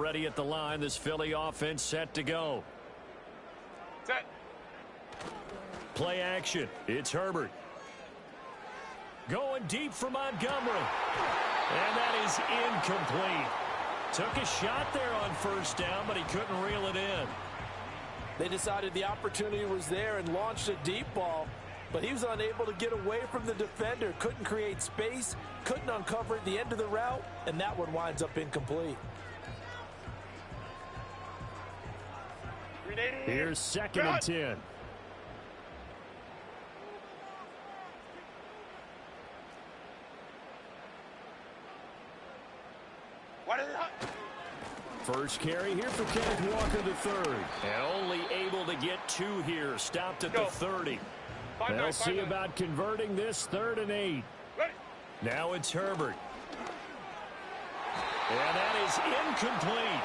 ready at the line. This Philly offense set to go. Set. Play action. It's Herbert. Going deep for Montgomery. And that is incomplete. Took a shot there on first down, but he couldn't reel it in. They decided the opportunity was there and launched a deep ball, but he was unable to get away from the defender. Couldn't create space, couldn't uncover at the end of the route, and that one winds up incomplete. Here's 2nd and 10. First carry here for Kenneth Walker III. And only able to get 2 here. Stopped at the 30. They'll see about converting this 3rd and 8. Now it's Herbert. And that is incomplete.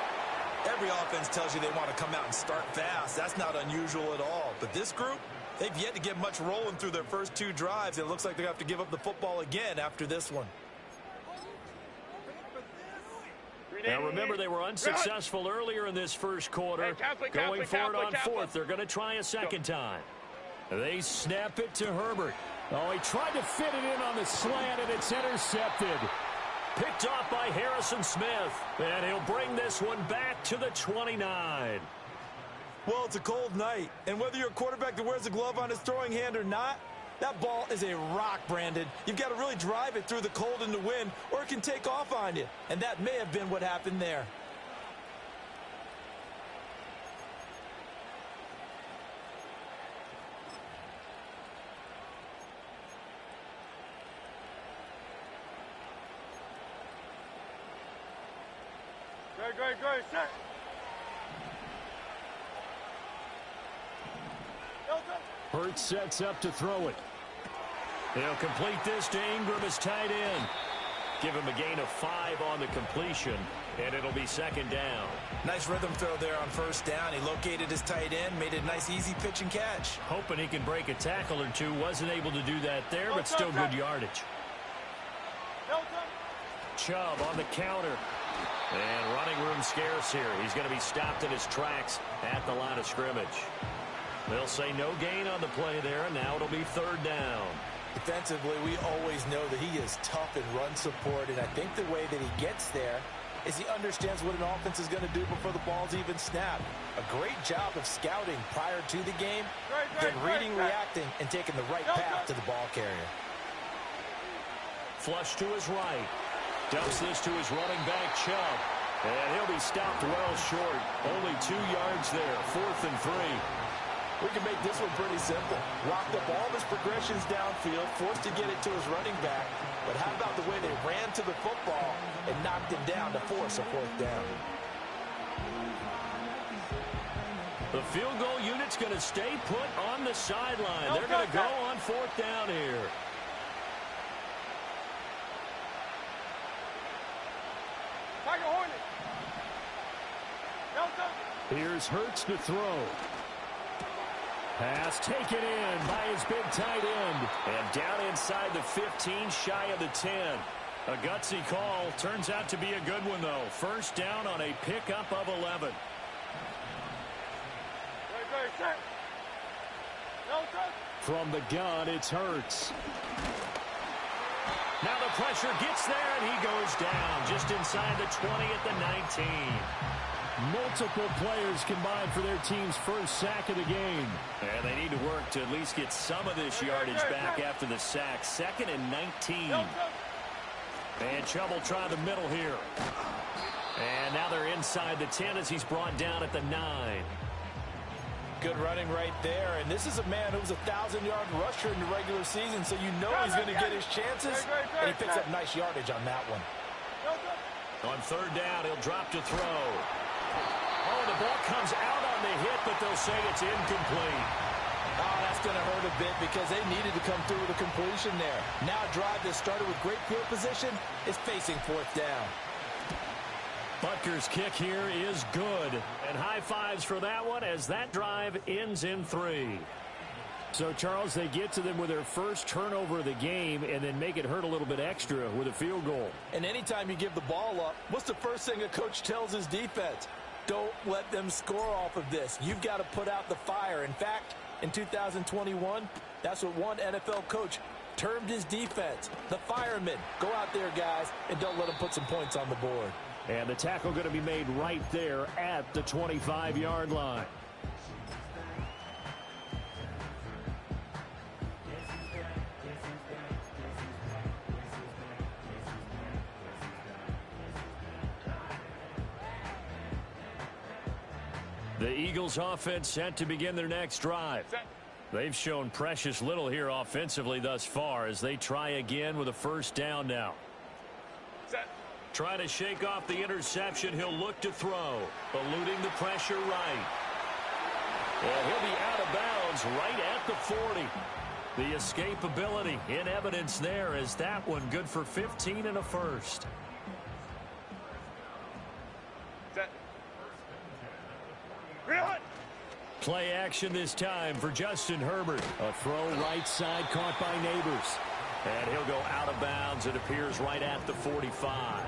Every offense tells you they want to come out and start fast. That's not unusual at all. But this group, they've yet to get much rolling through their first 2 drives. It looks like they have to give up the football again after this one. Now remember, they were unsuccessful earlier in this first quarter. Going for it on 4th. They're going to try a second time. They snap it to Herbert. Oh, he tried to fit it in on the slant, and it's intercepted. Picked off by Harrison Smith. And he'll bring this one back to the 29. Well, it's a cold night. And whether you're a quarterback that wears a glove on his throwing hand or not, that ball is a rock, Brandon. You've got to really drive it through the cold and the wind, or it can take off on you. And that may have been what happened there. Go, set. Hurts sets up to throw it. He'll complete this to Ingram as tight end. Give him a gain of 5 on the completion, and it'll be 2nd down. Nice rhythm throw there on first down. He located his tight end, made a nice easy pitch and catch. Hoping he can break a tackle or 2. Wasn't able to do that there, but still good yardage. Chubb on the counter. And running room scarce here. He's going to be stopped in his tracks at the line of scrimmage. They'll say no gain on the play there, and now it'll be 3rd down. Defensively, we always know that he is tough in run support, and I think the way that he gets there is he understands what an offense is going to do before the ball's even snapped. A great job of scouting prior to the game, then reading, reacting, and taking the right path to the ball carrier. Flush to his right. Dumps this to his running back, Chubb. And he'll be stopped well short. Only 2 yards there. 4th and 3. We can make this one pretty simple. Locked up all of his progressions downfield, forced to get it to his running back. But how about the way they ran to the football and knocked him down to force a 4th down? The field goal unit's going to stay put on the sideline. They're going to go on 4th down here. Here's Hurts to throw. Pass taken in by his big tight end. And down inside the 15, shy of the 10. A gutsy call. Turns out to be a good one, though. 1st down on a pickup of 11. From the gun, it's Hurts. Now the pressure gets there, and he goes down just inside the 20 at the 19. Multiple players combined for their team's first sack of the game. And they need to work to at least get some of this yardage back after the sack. 2nd and 19. And Chubb will try the middle here. And now they're inside the 10 as he's brought down at the 9. Good running right there. And this is a man who was a 1,000-yard rusher in the regular season, so you know he's going to get his chances. And he picks up nice yardage on that one. On 3rd down, he'll drop to throw. Oh, the ball comes out on the hit, but they'll say it's incomplete. Oh, that's going to hurt a bit because they needed to come through with a completion there. Now a drive that started with great field position is facing 4th down. Butker's kick here is good. And high fives for that one as that drive ends in 3. So, Charles, they get to them with their first turnover of the game and then make it hurt a little bit extra with a field goal. And anytime you give the ball up, what's the first thing a coach tells his defense? Don't let them score off of this. You've got to put out the fire. In fact, in 2021, that's what one NFL coach termed his defense, the firemen. Go out there, guys, and don't let them put some points on the board. And the tackle going to be made right there at the 25-yard line. The Eagles offense set to begin their next drive. They've shown precious little here offensively thus far as they try again with a first down now. Trying to shake off the interception. He'll look to throw. Eluding the pressure right. And he'll be out of bounds right at the 40. The escapability in evidence there as that one good for 15 and a first. Play action this time for Justin Herbert. A throw right side caught by Neighbors. And he'll go out of bounds. It appears right at the 45.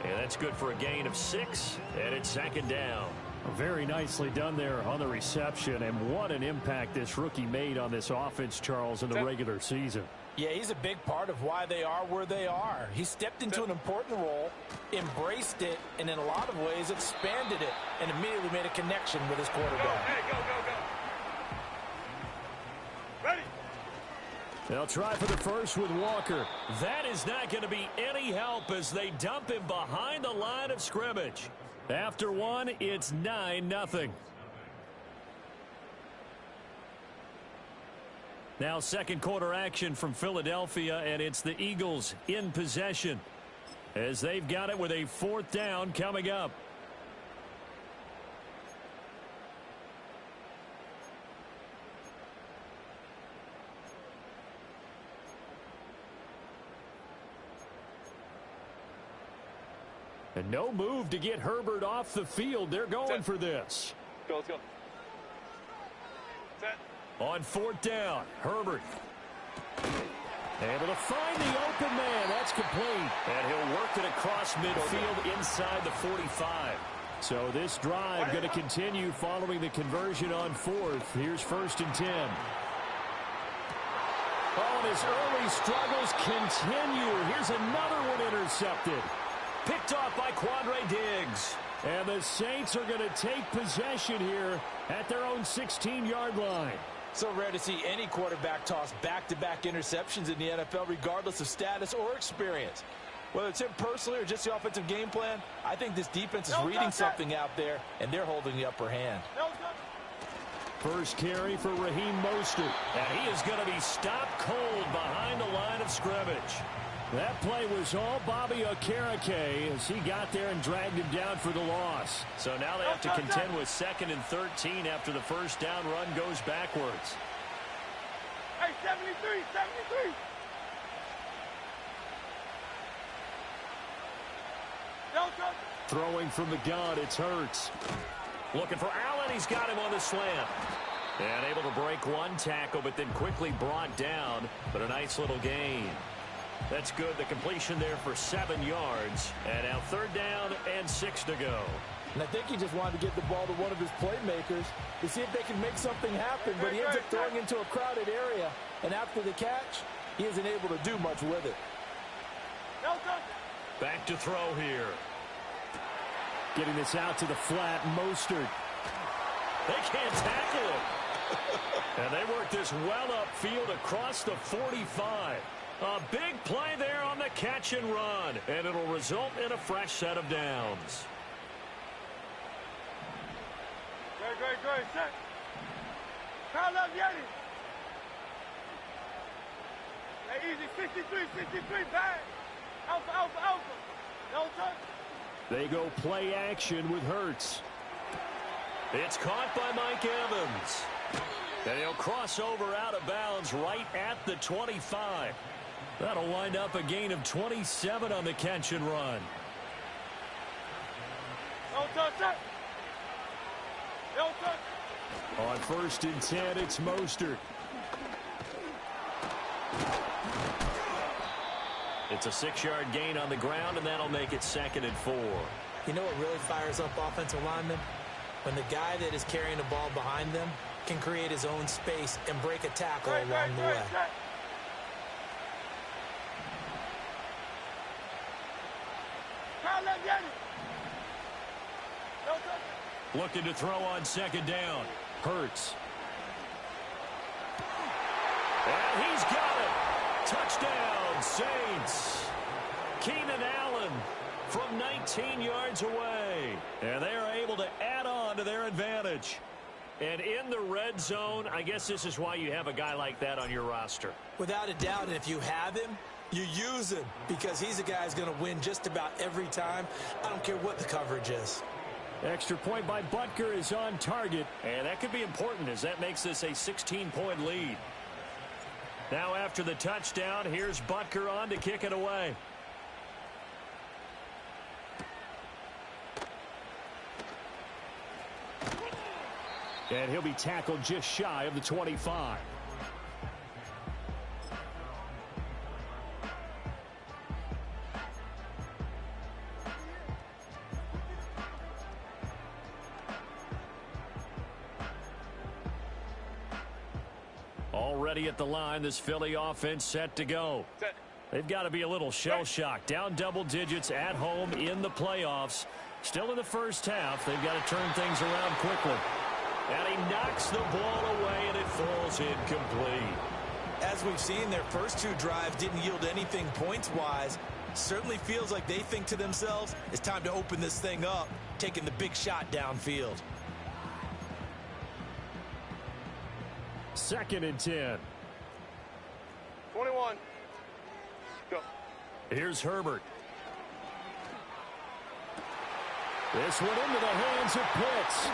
And that's good for a gain of 6. And it's second down. Very nicely done there on the reception. And what an impact this rookie made on this offense, Charles, in the regular season. Yeah, he's a big part of why they are where they are. He stepped into an important role, embraced it, and in a lot of ways expanded it, and immediately made a connection with his quarterback. Go, hey, go. Ready? They'll try for the first with Walker. That is not going to be any help as they dump him behind the line of scrimmage. After one, it's 9-0. Now second quarter action from Philadelphia, and it's the Eagles in possession as they've got it with a fourth down coming up. And no move to get Herbert off the field. They're going for this. Let's go. Set. On fourth down, Herbert. Able to find the open man. That's complete. And he'll work it across midfield inside the 45. So this drive going to continue following the conversion on fourth. Here's 1st and 10. Oh, and his early struggles continue. Here's another one intercepted. Picked off by Quandre Diggs. And the Saints are going to take possession here at their own 16-yard line. So rare to see any quarterback toss back-to-back interceptions in the NFL, regardless of status or experience. Whether it's him personally or just the offensive game plan, I think this defense is reading something out there, and they're holding the upper hand. First carry for Raheem Mostert. And he is going to be stopped cold behind the line of scrimmage. That play was all Bobby Okereke as he got there and dragged him down for the loss. So now they have to contend with 2nd and 13 after the first down run goes backwards. Hey, 73, 73. Throwing from the gun, it's Hurts. Looking for Allen. He's got him on the slant. And able to break one tackle, but then quickly brought down. But a nice little gain. That's good. The completion there for 7 yards. And now 3rd down and 6 to go. And I think he just wanted to get the ball to one of his playmakers to see if they can make something happen. But he ends up throwing into a crowded area. And after the catch, he isn't able to do much with it. Back to throw here. Getting this out to the flat, Mostert. They can't tackle him. And they work this well upfield across the 45. A big play there on the catch and run. And it'll result in a fresh set of downs. Great, set. Kyle up, Yeti. Hey, easy, 63, back. Alpha. No touch. They go play action with Hurts. It's caught by Mike Evans. And he'll cross over out of bounds right at the 25. That'll wind up a gain of 27 on the catch and run. No touch. On 1st and 10, it's Mostert. It's a 6-yard gain on the ground, and that'll make it 2nd and 4. You know what really fires up offensive linemen? When the guy that is carrying the ball behind them can create his own space and break a tackle along the way. Looking to throw on 2nd down. Hurts. And he's got it. Touchdown, Saints. Keenan Allen from 19 yards away. And they are able to add on to their advantage. And in the red zone, I guess this is why you have a guy like that on your roster. Without a doubt, and if you have him, you use him because he's a guy who's going to win just about every time. I don't care what the coverage is. Extra point by Butker is on target, and that could be important as that makes this a 16-point lead. Now after the touchdown, here's Butker on to kick it away. And he'll be tackled just shy of the 25. Already at the line, this Philly offense set to go. They've got to be a little shell-shocked. Down double digits at home in the playoffs. Still in the first half. They've got to turn things around quickly. And he knocks the ball away, and it falls incomplete. As we've seen, their first 2 drives didn't yield anything points-wise. Certainly feels like they think to themselves, it's time to open this thing up, taking the big shot downfield. 2nd and 10. 21. Go. Here's Herbert. This one into the hands of Pitts.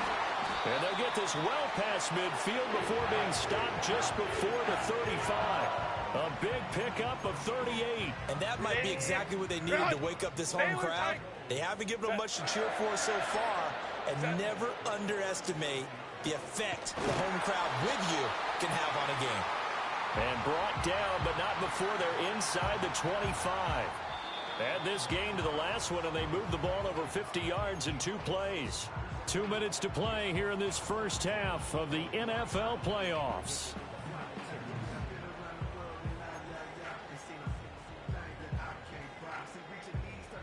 And they'll get this well past midfield before being stopped just before the 35. A big pickup of 38. And that might be exactly what they needed to wake up this home crowd. They haven't given them much to cheer for so far. And never underestimate the effect the home crowd with you can have on a game. And brought down, but not before they're inside the 25. Add this gain to the last one, and they moved the ball over 50 yards in 2 plays. 2 minutes to play here in this first half of the NFL playoffs.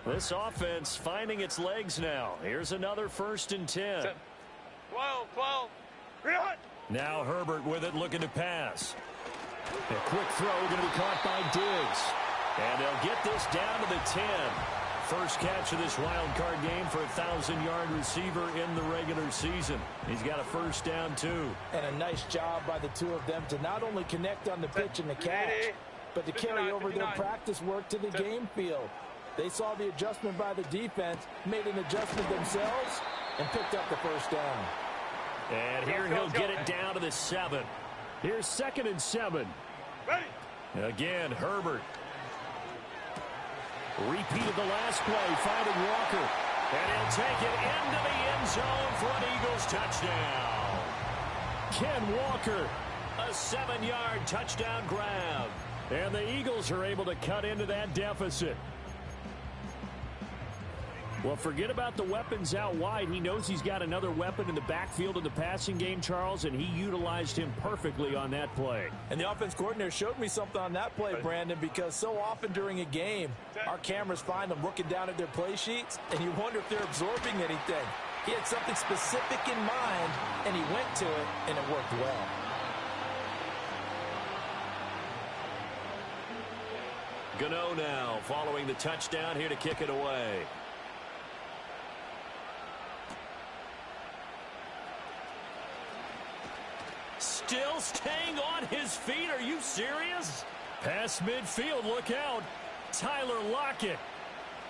This offense finding its legs now. Here's another 1st and 10. 12. Now Herbert with it, looking to pass. A quick throw going to be caught by Diggs. And they'll get this down to the 10. First catch of this wild card game for a 1,000-yard receiver in the regular season. He's got a first down, too. And a nice job by the 2 of them to not only connect on the pitch and the catch, but to carry over their practice work to the game field. They saw the adjustment by the defense, made an adjustment themselves, and picked up the first down. And here he'll get it down to the 7. Here's 2nd and 7. Ready. Again, Herbert. Repeated the last play, finding Walker. And he'll take it into the end zone for an Eagles touchdown. Ken Walker, a 7-yard touchdown grab. And the Eagles are able to cut into that deficit. Well, forget about the weapons out wide. He knows he's got another weapon in the backfield in the passing game, Charles, and he utilized him perfectly on that play. And the offense coordinator showed me something on that play, Brandon, because so often during a game, our cameras find them looking down at their play sheets, and you wonder if they're absorbing anything. He had something specific in mind, and he went to it, and it worked well. Gano now following the touchdown here to kick it away. Still staying on his feet. Are you serious? Past midfield. Look out. Tyler Lockett.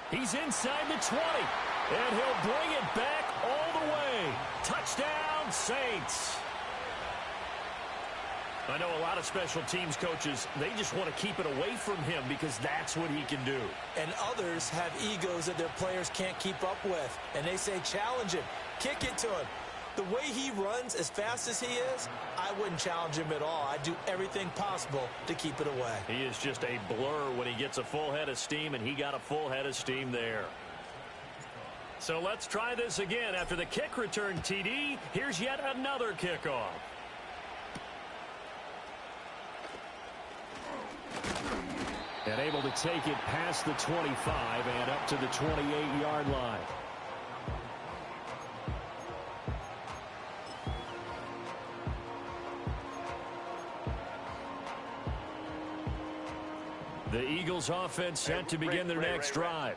He's inside the 20. And he'll bring it back all the way. Touchdown, Saints. I know a lot of special teams coaches, they just want to keep it away from him because that's what he can do. And others have egos that their players can't keep up with. And they say, challenge him. Kick it to him. The way he runs as fast as he is, I wouldn't challenge him at all. I'd do everything possible to keep it away. He is just a blur when he gets a full head of steam, and he got a full head of steam there. So let's try this again. After the kick return TD, here's yet another kickoff. And able to take it past the 25 and up to the 28-yard line. The Eagles offense set to begin their next drive.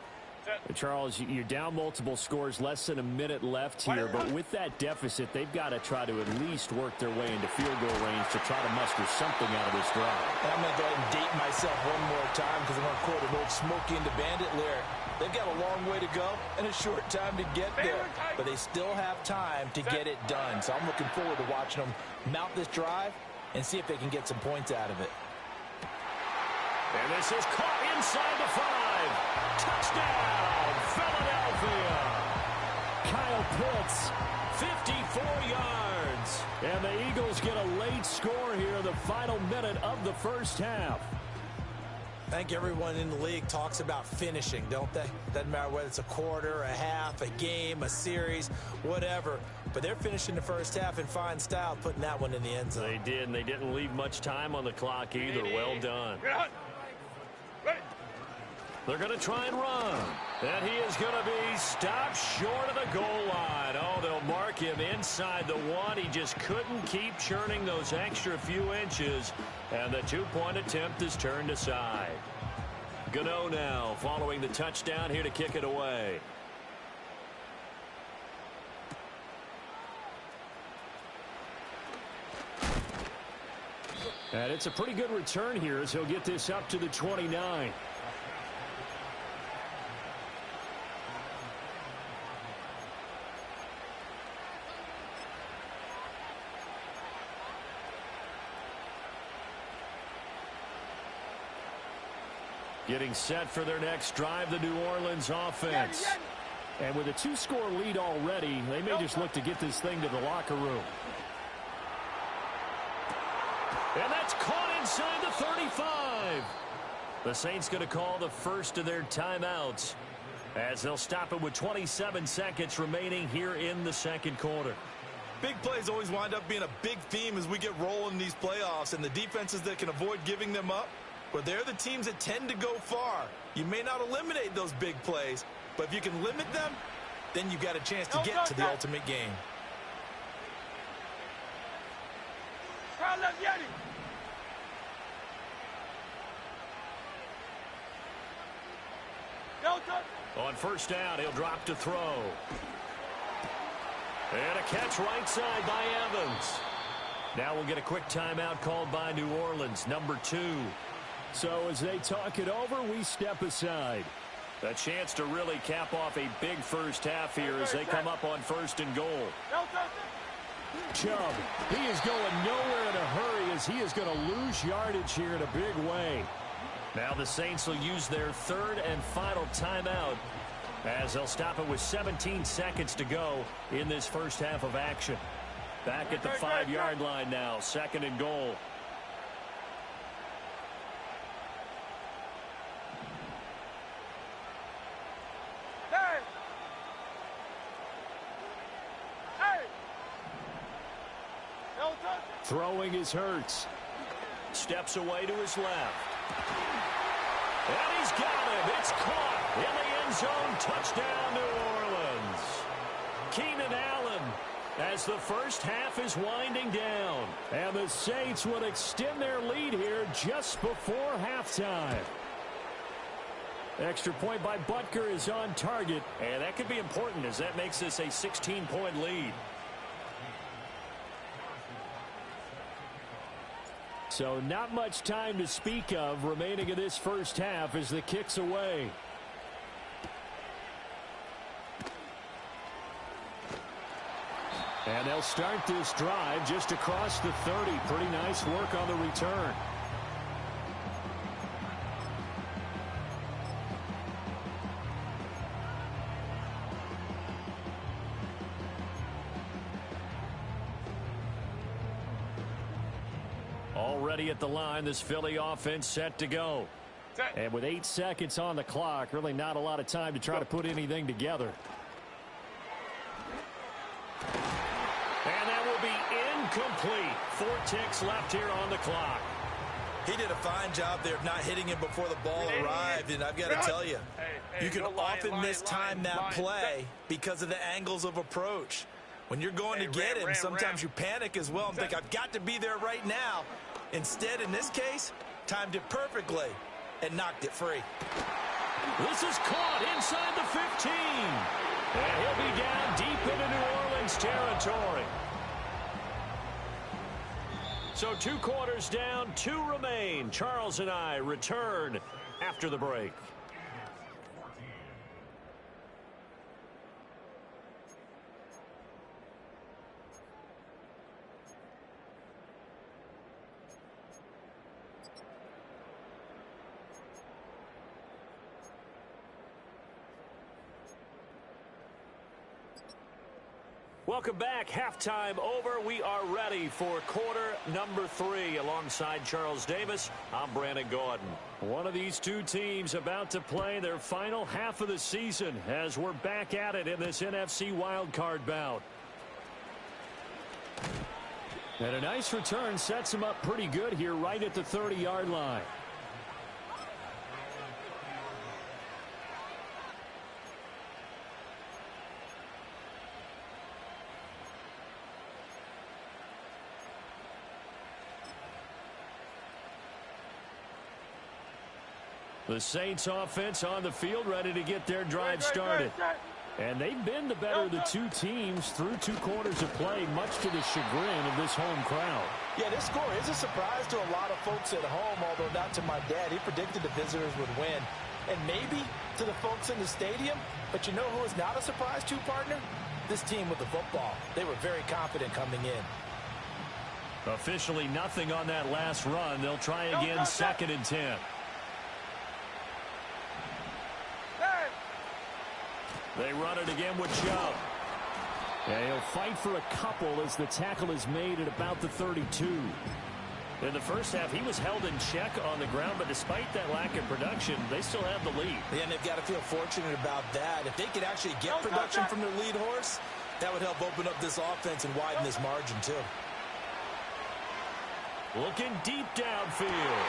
Charles, you're down multiple scores, less than a minute left here, but with that deficit, they've got to try to at least work their way into field goal range to try to muster something out of this drive. I'm going to go ahead and date myself one more time because I'm going to quote an old Smokey and the Bandit lyric. They've got a long way to go and a short time to get there, but they still have time to get it done. So I'm looking forward to watching them mount this drive and see if they can get some points out of it. And this is caught inside the 5. Touchdown, Philadelphia. Kyle Pitts, 54 yards. And the Eagles get a late score here in the final minute of the first half. I think everyone in the league talks about finishing, don't they? Doesn't matter whether it's a quarter, a half, a game, a series, whatever. But they're finishing the first half in fine style, putting that one in the end zone. They did, and they didn't leave much time on the clock either. Well done. They're going to try and run. And he is going to be stopped short of the goal line. Oh, they'll mark him inside the 1. He just couldn't keep churning those extra few inches. And the 2-point attempt is turned aside. Gano now following the touchdown here to kick it away. And it's a pretty good return here as he'll get this up to the 29. Getting set for their next drive, the New Orleans offense. And with a 2-score lead already, they may just look to get this thing to the locker room. And that's caught inside the 35. The Saints going to call the first of their timeouts as they'll stop it with 27 seconds remaining here in the second quarter. Big plays always wind up being a big theme as we get rolling in these playoffs, and the defenses that can avoid giving them up, but they're the teams that tend to go far. You may not eliminate those big plays, but if you can limit them, then you've got a chance to get to the ultimate game. On first down, he'll drop to throw. And a catch right side by Evans. Now we'll get a quick timeout called by New Orleans, number 2. So as they talk it over, we step aside. A chance to really cap off a big first half here as they come up on first and goal. Chubb, he is going nowhere in a hurry as he is going to lose yardage here in a big way. Now the Saints will use their third and final timeout as they'll stop it with 17 seconds to go in this first half of action. Back at the 5-yard line now, second and goal. Throwing is Hurts. Steps away to his left. And he's got him. It's caught in the end zone. Touchdown, New Orleans. Keenan Allen as the first half is winding down. And the Saints would extend their lead here just before halftime. Extra point by Butker is on target. And that could be important as that makes this a 16-point lead. So not much time to speak of remaining in this first half as the kick's away. And they'll start this drive just across the 30. Pretty nice work on the return. ready at the line. This Philly offense set to go. And with 8 seconds on the clock, really not a lot of time to try to put anything together. And that will be incomplete. 4 ticks left here on the clock. He did a fine job there of not hitting him before the ball arrived, and I've got to tell you, you can often mistime that play because of the angles of approach. When you're going to get him, sometimes you panic as well and think, I've got to be there right now. Instead, in this case, timed it perfectly and knocked it free. This is caught inside the 15. And he'll be down deep into New Orleans territory. So 2 quarters down, 2 remain. Charles and I return after the break. Welcome back. Halftime over. We are ready for quarter number 3. Alongside Charles Davis, I'm Brandon Gordon. One of these 2 teams about to play their final half of the season as we're back at it in this NFC wildcard bout. And a nice return sets them up pretty good here right at the 30-yard line. The Saints offense on the field ready to get their drive started. And they've been the better of the 2 teams through 2 quarters of play, much to the chagrin of this home crowd. Yeah, this score is a surprise to a lot of folks at home, although not to my dad. He predicted the visitors would win. And maybe to the folks in the stadium, but you know who is not a surprise to, partner? This team with the football. They were very confident coming in. Officially nothing on that last run. They'll try again, 2nd and 10. They run it again with Chubb. And he'll fight for a couple as the tackle is made at about the 32. In the first half, he was held in check on the ground, but despite that lack of production, they still have the lead. Yeah, and they've got to feel fortunate about that. If they could actually get production from their lead horse, that would help open up this offense and widen this margin, too. Looking deep downfield.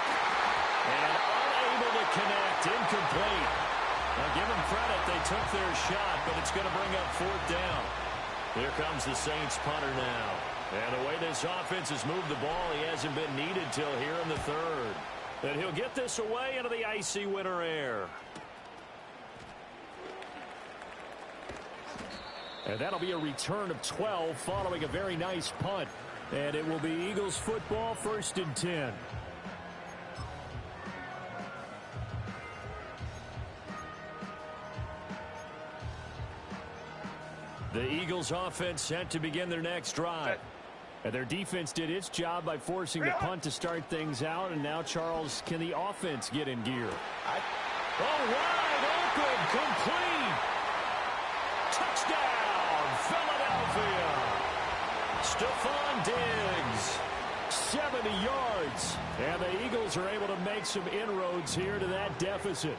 And unable to connect. Incomplete. Now, give them credit. They took their shot, but it's going to bring up 4th down. Here comes the Saints punter now. And the way this offense has moved the ball, he hasn't been needed till here in the 3rd. And he'll get this away into the icy winter air. And that'll be a return of 12 following a very nice punt. And it will be Eagles football, 1st and 10. The Eagles offense set to begin their next drive. And their defense did its job by forcing the punt to start things out. And now, Charles, can the offense get in gear? Wide open, complete. Touchdown, Philadelphia. Stephon Diggs, 70 yards. And the Eagles are able to make some inroads here to that deficit.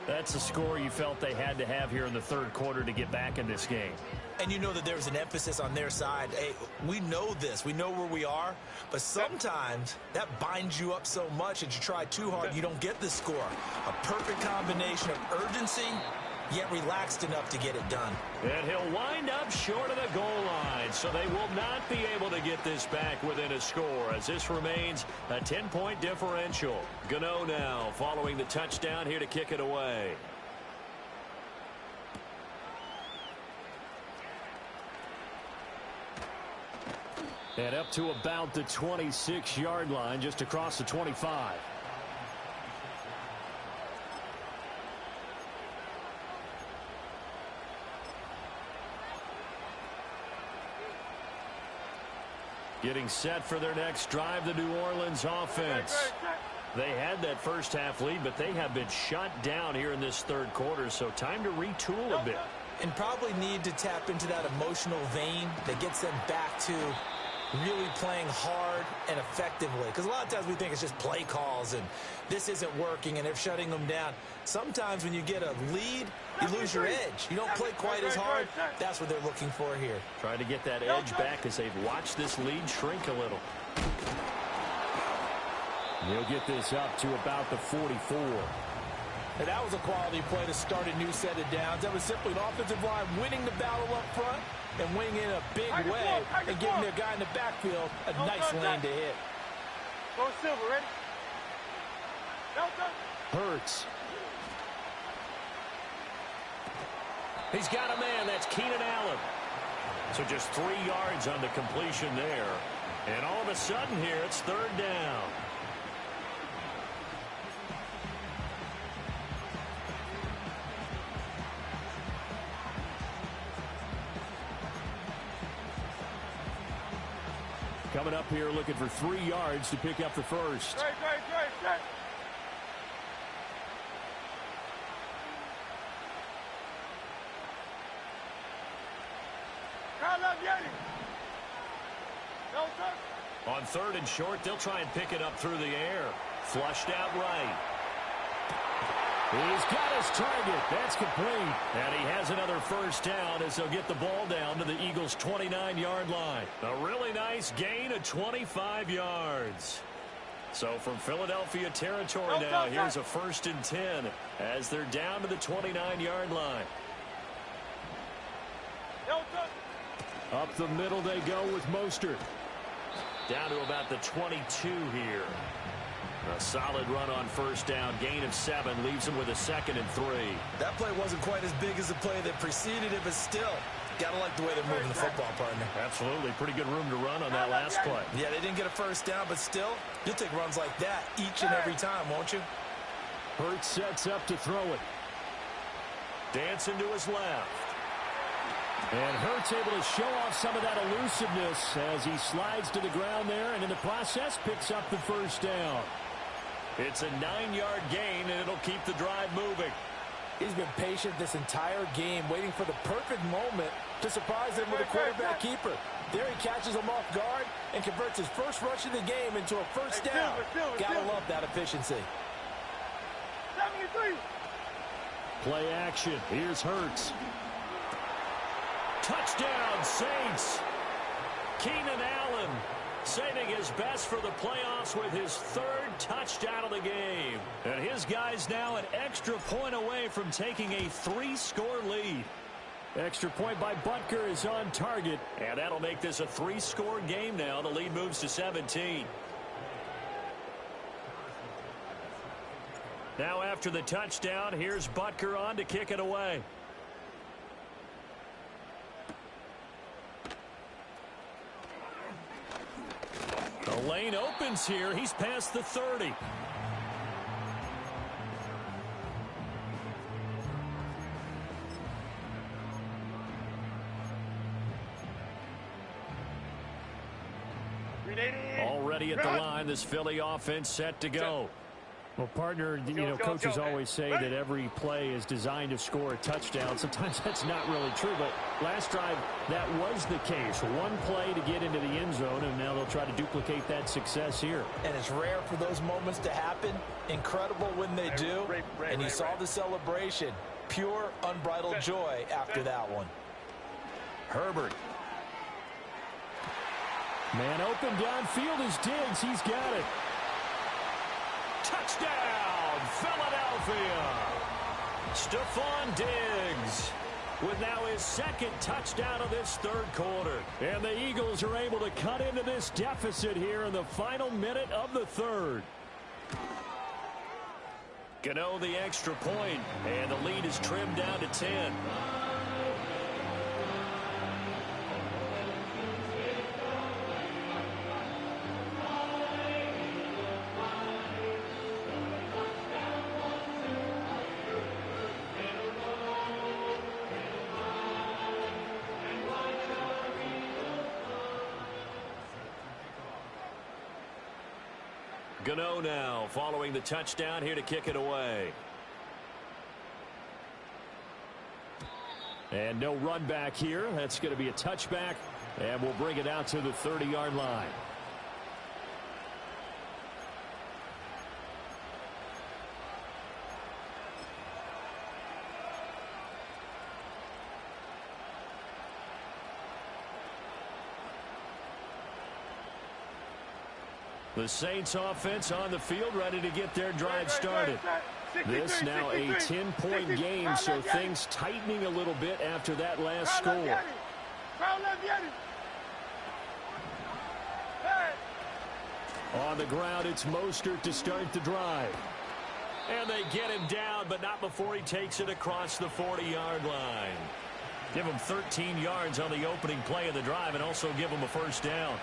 That's a score you felt they had to have here in the 3rd quarter to get back in this game. And you know that there's an emphasis on their side. Hey, we know this. We know where we are. But sometimes that binds you up so much that you try too hard, you don't get the score. A perfect combination of urgency, yet relaxed enough to get it done. And he'll wind up short of the goal line, so they will not be able to get this back within a score as this remains a 10-point differential. Gano now following the touchdown here to kick it away. And up to about the 26-yard line, just across the 25. Getting set for their next drive, the New Orleans offense. They had that first half lead, but they have been shut down here in this 3rd quarter, so time to retool a bit. And probably need to tap into that emotional vein that gets them back to really playing hard and effectively. Because a lot of times we think it's just play calls and this isn't working and they're shutting them down. Sometimes when you get a lead, you lose your edge. You don't play quite as hard. That's what they're looking for here. Trying to get that edge back as they've watched this lead shrink a little. He'll get this up to about the 44. And that was a quality play to start a new set of downs. That was simply an offensive line winning the battle up front and winning in a big way and giving their guy in the backfield a nice lane to hit. Go Silver, ready? Hurts. He's got a man. That's Keenan Allen. So just 3 yards on the completion there. And all of a sudden here, it's third down. Coming up here looking for 3 yards to pick up the first. Great. On third and short, they'll try and pick it up through the air. Flushed out right. He's got his target. That's complete. And he has another first down as they'll get the ball down to the Eagles' 29-yard line. A really nice gain of 25 yards. So from Philadelphia territory now, here's a 1st and 10 as they're down to the 29-yard line. Up the middle they go with Mostert. Down to about the 22 here. A solid run on first down. Gain of 7 leaves him with a 2nd and 3. That play wasn't quite as big as the play that preceded it, but still, got to like the way they're moving the football, partner. Absolutely. Pretty good room to run on that last play. Yeah, they didn't get a first down, but still, you'll take runs like that each and every time, won't you? Hurts sets up to throw it. Dancing to his left. And Hurts able to show off some of that elusiveness as he slides to the ground there and in the process picks up the first down. It's a 9-yard gain and it'll keep the drive moving. He's been patient this entire game, waiting for the perfect moment to surprise them with a quarterback keeper. There he catches him off guard and converts his first rush of the game into a first down. Gotta love that efficiency. 73. Play action. Here's Hurts. Touchdown, Saints. Keenan Allen saving his best for the playoffs with his 3rd touchdown of the game. And his guys now an extra point away from taking a 3-score lead. Extra point by Butker is on target, and that'll make this a 3-score game now. The lead moves to 17. Now after the touchdown, here's Butker on to kick it away. The lane opens here. He's past the 30. Already at the line, this Philly offense set to go. Well, partner, coaches always say that every play is designed to score a touchdown. Sometimes that's not really true, but last drive, that was the case. One play to get into the end zone, and now they'll try to duplicate that success here. And it's rare for those moments to happen. Incredible when they do. And you saw the celebration. Pure, unbridled joy after that one. Herbert. Man open downfield is Diggs. He's got it. Touchdown, Philadelphia. Stephon Diggs with now his 2nd touchdown of this 3rd quarter. And the Eagles are able to cut into this deficit here in the final minute of the 3rd. Gano the extra point, and the lead is trimmed down to 10. Gano now following the touchdown here to kick it away. And no run back here. That's going to be a touchback, and we'll bring it out to the 30-yard line. The Saints offense on the field, ready to get their drive started. This now a 10-point game, so things tightening a little bit after that last score. On the ground, it's Mostert to start the drive. And they get him down, but not before he takes it across the 40-yard line. Give him 13 yards on the opening play of the drive and also give him a first down.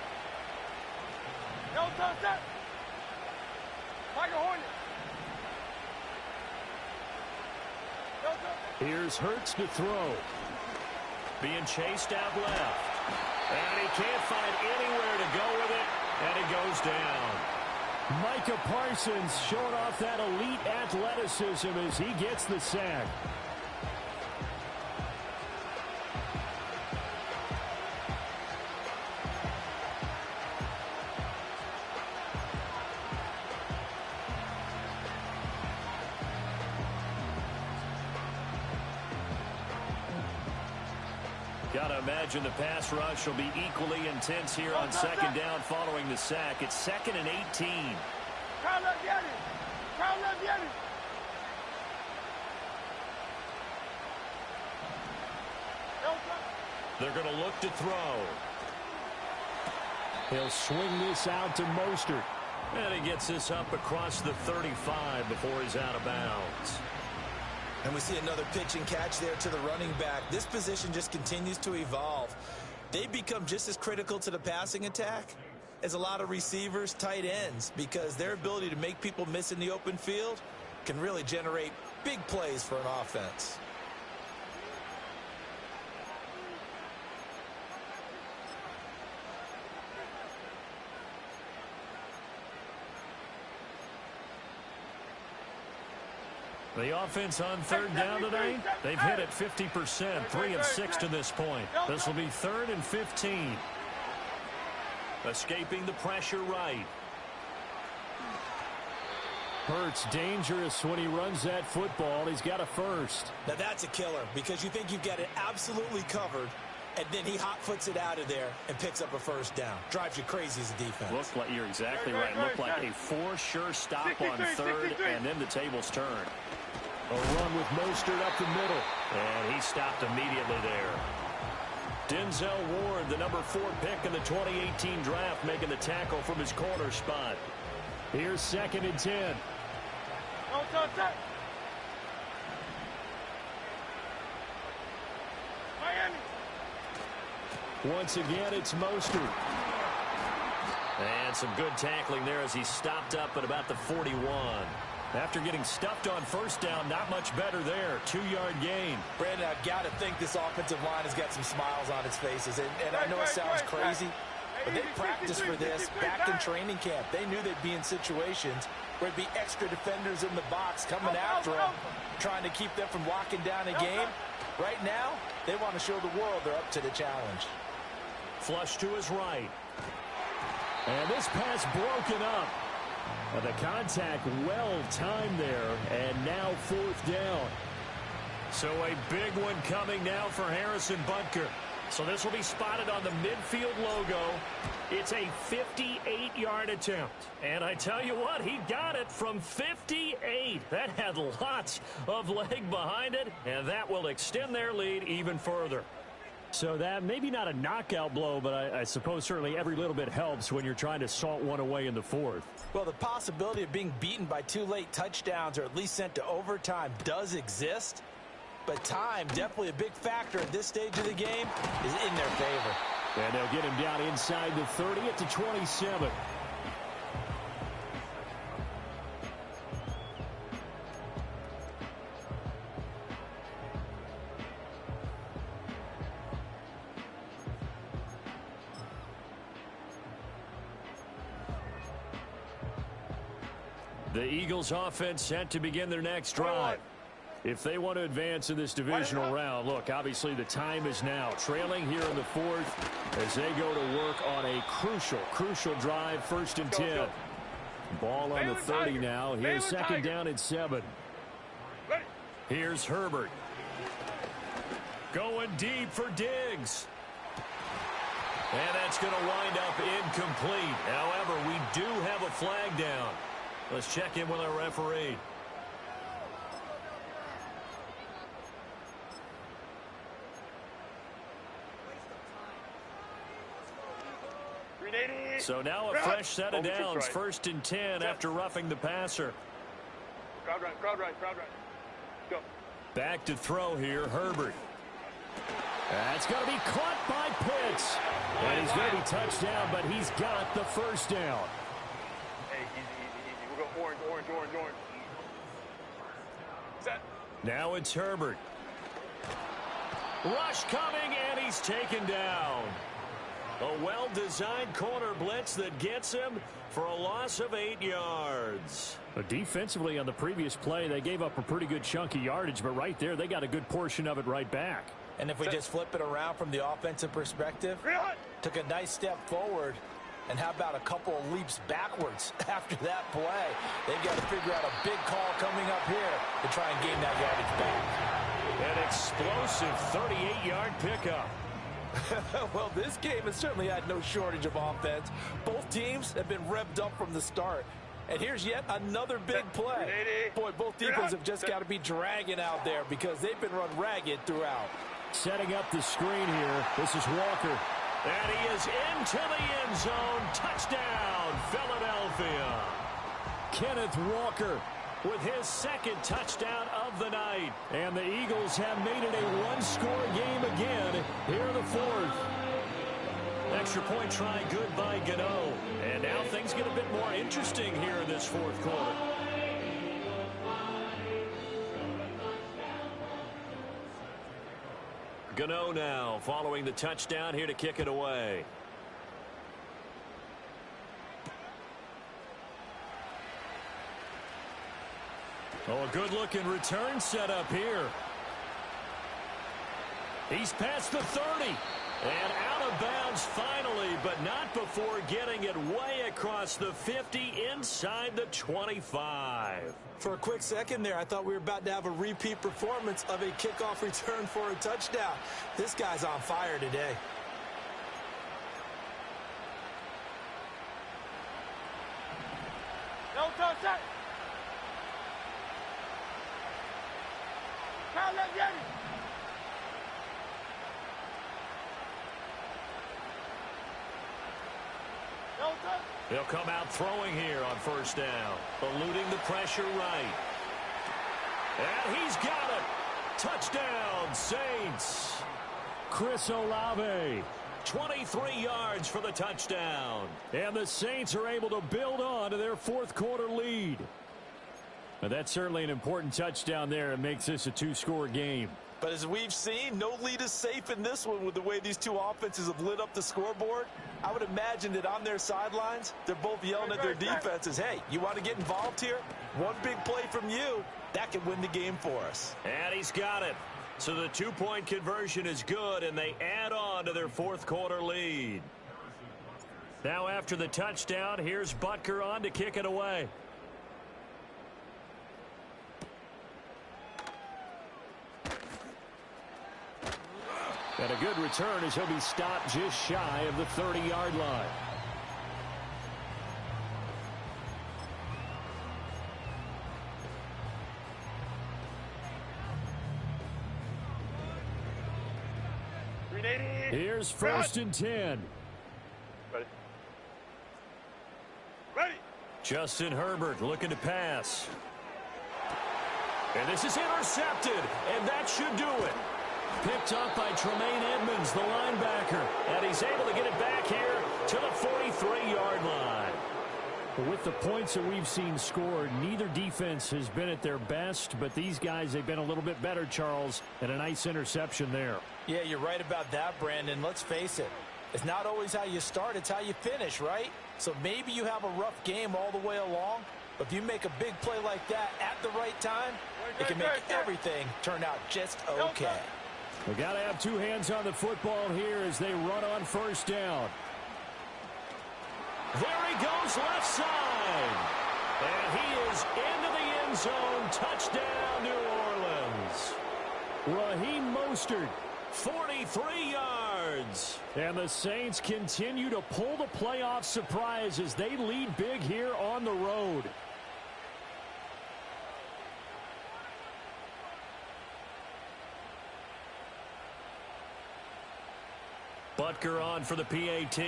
Here's Hurts to throw. Being chased out left. And he can't find anywhere to go with it. And it goes down. Micah Parsons showing off that elite athleticism as he gets the sack. Gotta imagine the pass rush will be equally intense here on second down following the sack. It's 2nd and 18. They're going to look to throw. He'll swing this out to Mostert. And he gets this up across the 35 before he's out of bounds. And we see another pitch and catch there to the running back. This position just continues to evolve. They become just as critical to the passing attack as a lot of receivers, tight ends, because their ability to make people miss in the open field can really generate big plays for an offense. The offense on third down tonight, they've hit it 50%, 3 of 6 to this point. This will be 3rd and 15. Escaping the pressure right. Hurts dangerous when he runs that football. He's got a first. Now that's a killer because you think you've got it absolutely covered, and then he hot-foots it out of there and picks up a first down. Drives you crazy as a defense. Looked like, you're exactly right. Looked like a for-sure stop on third, and then the tables turn. A run with Mostert up the middle. And he stopped immediately there. Denzel Ward, the number 4 pick in the 2018 draft, making the tackle from his corner spot. Here's 2nd and 10. Once again, it's Mostert. And some good tackling there as he stopped up at about the 41. After getting stuffed on first down, not much better there. 2-yard gain. Brandon, I've got to think this offensive line has got some smiles on its faces. And I know it sounds crazy, but they practiced for this back in training camp. They knew they'd be in situations where there'd be extra defenders in the box coming after them, trying to keep them from locking down a game. Right now, they want to show the world they're up to the challenge. Flush to his right. And this pass broken up. The contact well timed there, and now 4th down. So a big one coming now for Harrison Butker. So this will be spotted on the midfield logo. It's a 58-yard attempt. And I tell you what, he got it from 58. That had lots of leg behind it, and that will extend their lead even further. So that maybe not a knockout blow, but I suppose certainly every little bit helps when you're trying to salt one away in the 4th. Well, the possibility of being beaten by 2 late touchdowns or at least sent to overtime does exist. But time, definitely a big factor at this stage of the game, is in their favor. And they'll get him down inside the 30 at the 27. The Eagles offense set to begin their next drive. If they want to advance in this divisional round, look, obviously the time is now. Trailing here in the 4th as they go to work on a crucial drive, 1st and 10. Ball on the 30 now. Here's 2nd down and 7. Here's Herbert. Going deep for Diggs. And that's going to wind up incomplete. However, we do have a flag down. Let's check in with our referee. So now a fresh set of downs, 1st and 10 after roughing the passer. Crowd right, crowd right, crowd right. Go. Back to throw here, Herbert. That's going to be caught by Pitts. And he's going to be touched down, but he's got the first down. Hey, easy. We'll go orange. Set. Now it's Herbert. Rush coming, and he's taken down. A well-designed corner blitz that gets him for a loss of 8 yards. Defensively on the previous play, they gave up a pretty good chunk of yardage, but right there, they got a good portion of it right back. And if we just flip it around from the offensive perspective, took a nice step forward, and how about a couple of leaps backwards after that play? They've got to figure out a big call coming up here to try and gain that yardage back. An explosive 38-yard pickup. Well, this game has certainly had no shortage of offense. Both teams have been revved up from the start. And here's yet another big play. Boy, both defenses have just got to be dragging out there because they've been run ragged throughout. Setting up the screen here. This is Walker. And he is into the end zone. Touchdown, Philadelphia. Kenneth Walker with his second touchdown of the night. And the Eagles have made it a one-score game again here in the 4th. Extra point try good by Gano. And now things get a bit more interesting here in this 4th quarter. Gano now following the touchdown here to kick it away. Oh, a good-looking return set up here. He's past the 30. And out of bounds finally, but not before getting it way across the 50 inside the 25. For a quick second there, I thought we were about to have a repeat performance of a kickoff return for a touchdown. This guy's on fire today. No touch that. Count that, Jenny. No touch. He'll come out throwing here on 1st down, eluding the pressure right. And he's got it. Touchdown, Saints. Chris Olave, 23 yards for the touchdown. And the Saints are able to build on to their 4th quarter lead. But that's certainly an important touchdown there. It makes this a 2-score game. But as we've seen, no lead is safe in this one with the way these two offenses have lit up the scoreboard. I would imagine that on their sidelines, they're both yelling at their defenses, hey, you want to get involved here? One big play from you, that can win the game for us. And he's got it. So the 2-point conversion is good, and they add on to their 4th quarter lead. Now after the touchdown, here's Butker on to kick it away. And a good return as he'll be stopped just shy of the 30-yard line. Here's 1st and 10. Ready. Justin Herbert looking to pass. And this is intercepted, and that should do it. Picked up by Tremaine Edmonds, the linebacker. And he's able to get it back here to the 43-yard line. With the points that we've seen scored, neither defense has been at their best, but these guys, they've been a little bit better, Charles, and a nice interception there. Yeah, you're right about that, Brandon. Let's face it. It's not always how you start, it's how you finish, right? So maybe you have a rough game all the way along, but if you make a big play like that at the right time, it can make everything turn out just okay. We got to have two hands on the football here as they run on 1st down. There he goes left side. And he is into the end zone. Touchdown, New Orleans. Raheem Mostert 43 yards. And the Saints continue to pull the playoff surprise as they lead big here on the road. Butker on for the PAT.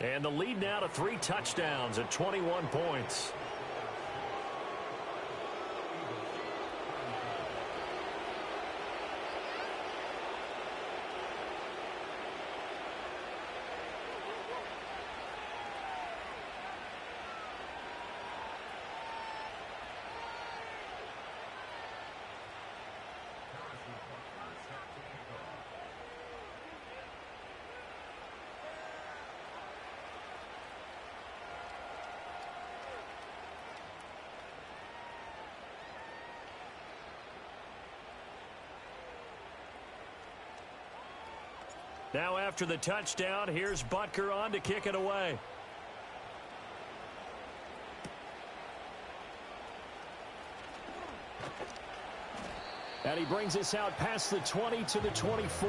And the lead now to 3 touchdowns at 21 points. Now after the touchdown, here's Butker on to kick it away. And he brings us out past the 20 to the 24.